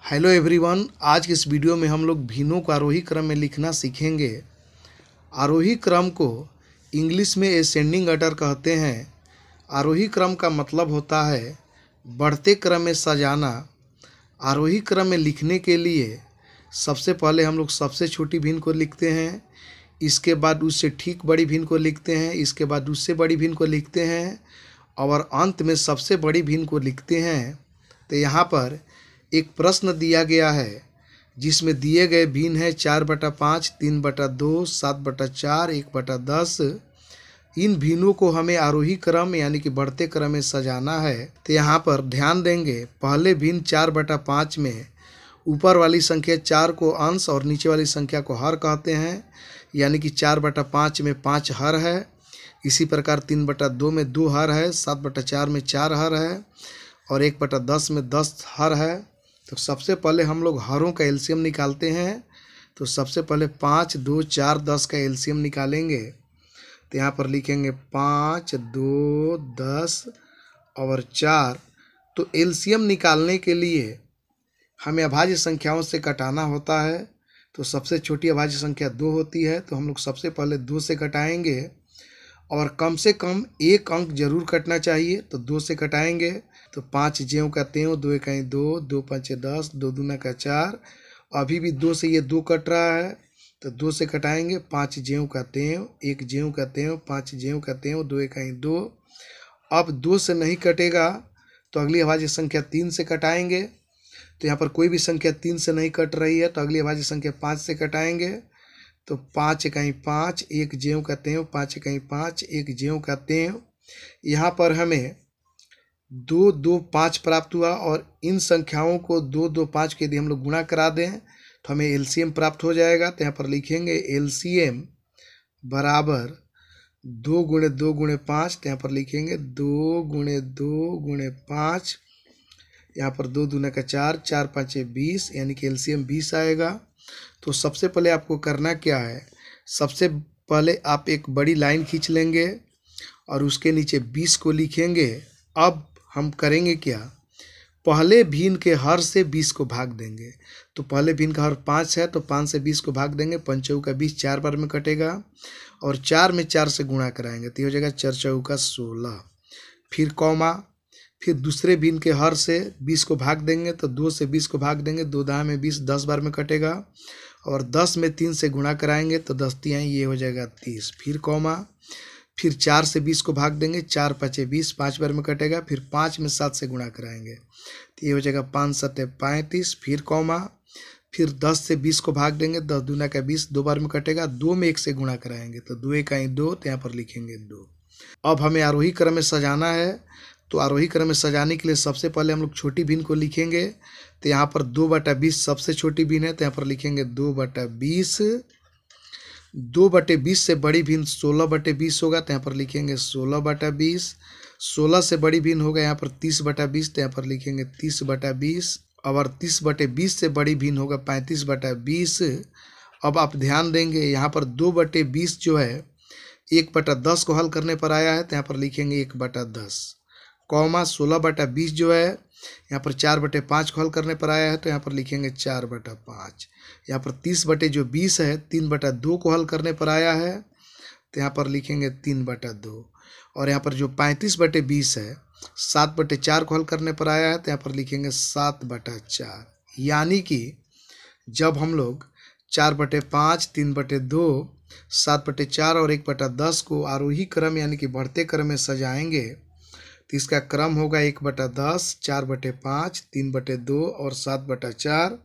Hello everyone, आज की इस वीडियो में हम लोग भिन्नों को आरोही क्रम में लिखना सीखेंगे। आरोही क्रम को इंग्लिश में असेंडिंग ऑर्डर कहते हैं। आरोही क्रम का मतलब होता है बढ़ते क्रम में सजाना। आरोही क्रम में लिखने के लिए सबसे पहले हम लोग सबसे छोटी भिन्न को लिखते हैं, इसके बाद उससे ठीक बड़ी भिन्न को लिखते हैं, इसके बाद उससे बड़ी भिन्न को लिखते हैं और अंत में सबसे बड़ी भिन्न को लिखते हैं। तो यहाँ पर एक प्रश्न दिया गया है जिसमें दिए गए भिन्न है 4/5, 3/2, 7/4, 1/10। इन भिन्नों को हमें आरोही क्रम यानी कि बढ़ते क्रम में सजाना है। तो यहाँ पर ध्यान देंगे, पहले भिन्न 4/5 में ऊपर वाली संख्या 4 को अंश और नीचे वाली संख्या को हर कहते हैं, यानी कि 4/5 में 5 हर है। इसी प्रकार 3/2 में 2 हर है, 7/4 में 4 हर है और 1/10 में 10 हर है। तो सबसे पहले हम लोग हरों का एलसीएम निकालते हैं। तो सबसे पहले 5, 2, 4, 10 का एलसीएम निकालेंगे। तो यहाँ पर लिखेंगे 5, 2, 10 और 4। तो एलसीएम निकालने के लिए हमें अभाज्य संख्याओं से कटाना होता है। तो सबसे छोटी अभाज्य संख्या 2 होती है, तो हम लोग सबसे पहले 2 से कटाएंगे और कम से कम एक अंक जरूर कटना चाहिए। तो 2 से कटाएंगे तो 5 ज्यों का त्यों, 2 इकाई 2, 2 पंचे 10, 2 दूना का 4। अभी भी 2 से ये 2 कट रहा है, तो 2 से कटाएंगे 5 ज्यों का त्यों, 1 ज्यों का त्यों, 5 ज्यों का त्यों, 2 इकाई 2। अब 2 से नहीं कटेगा तो अगली अभाज्य संख्या 3 से कटाएंगे। तो यहाँ पर कोई भी संख्या 3 से नहीं कट रही है, तो अगली अभाज्य संख्या 5 से कटाएंगे। तो 5 इकाई 5, 1 ज्यों का त्यों, 5 इकाई 5, 1 ज्यों का त्यों। यहाँ पर हमें 2, 2, 5 प्राप्त हुआ और इन संख्याओं को 2, 2, 5 के यदि हम लोग गुणा करा दें तो हमें एलसीएम प्राप्त हो जाएगा। तो यहाँ पर लिखेंगे एलसीएम बराबर 2 × 2 × 5। तो यहाँ पर लिखेंगे 2 × 2 × 5। यहाँ पर 2 दूना का 4, 4 5 20, यानी कि एलसीएम 20 आएगा। तो सबसे पहले आपको करना क्या है, सबसे पहले आप एक बड़ी लाइन खींच लेंगे और उसके नीचे 20 को लिखेंगे। अब हम करेंगे क्या, पहले भिन्न के हर से 20 को भाग देंगे। तो पहले भिन्न का हर 5 है, तो 5 से 20 को भाग देंगे। 5 चौका 20 4 बार में कटेगा और 4 में 4 से गुणा कराएंगे तो ये हो जाएगा 4 चौका 16। फिर कॉमा, फिर दूसरे भिन्न के हर से 20 को भाग देंगे। तो 2 से 20 को भाग देंगे, 2 दाएं में 20 10 बार में कटेगा और 10 में 3 से गुणा कराएंगे तो 10 तिहाई ये हो जाएगा 30। फिर कॉमा, फिर 4 से 20 को भाग देंगे, 4 5 20 5 बार में कटेगा। फिर 5 में 7 से गुणा कराएंगे तो ये हो जाएगा 5 7 35। फिर कॉमा, फिर 10 से 20 को भाग देंगे, 10 दूना का 20 2 बार में कटेगा। 2 में 1 से गुणा कराएंगे तो 2 इकाई 2, तो यहाँ पर लिखेंगे 2। अब हमें आरोही क्रम में सजाना है। तो आरोही क्रम में सजाने के लिए सबसे पहले हम लोग छोटी भिन्न को लिखेंगे। तो यहाँ पर 2/20 सबसे छोटी भिन्न है, तो यहाँ पर लिखेंगे 2/20। 2/20 से बड़ी भिन्न 16/20 होगा, तो यहाँ पर लिखेंगे 16/20। 16 से बड़ी भिन्न होगा यहाँ पर 30/20, तो यहाँ पर लिखेंगे 30/20। और 30/20 से बड़ी भिन्न होगा 35/20। अब आप ध्यान देंगे यहाँ पर 2/20 जो है 1/10 को हल करने पर आया है, तो यहाँ पर लिखेंगे 1/10। कॉमा 16/20 जो है यहाँ पर 4/5 को हल करने पर आया है, तो यहाँ पर लिखेंगे 4/5। यहाँ पर 30/20 है 3/2 को हल करने पर आया है, तो यहाँ पर लिखेंगे 3/2। और यहाँ पर जो 35/20 है 7/4 को हल करने पर आया है, तो यहाँ पर लिखेंगे 7/4। यानी कि जब हम लोग 4/5, 3/2, 7/4 और 1/10 को आरोही क्रम यानी कि बढ़ते क्रम में सजाएंगे तो इसका क्रम होगा 1/10, 4/5, 3/2 और 7/4।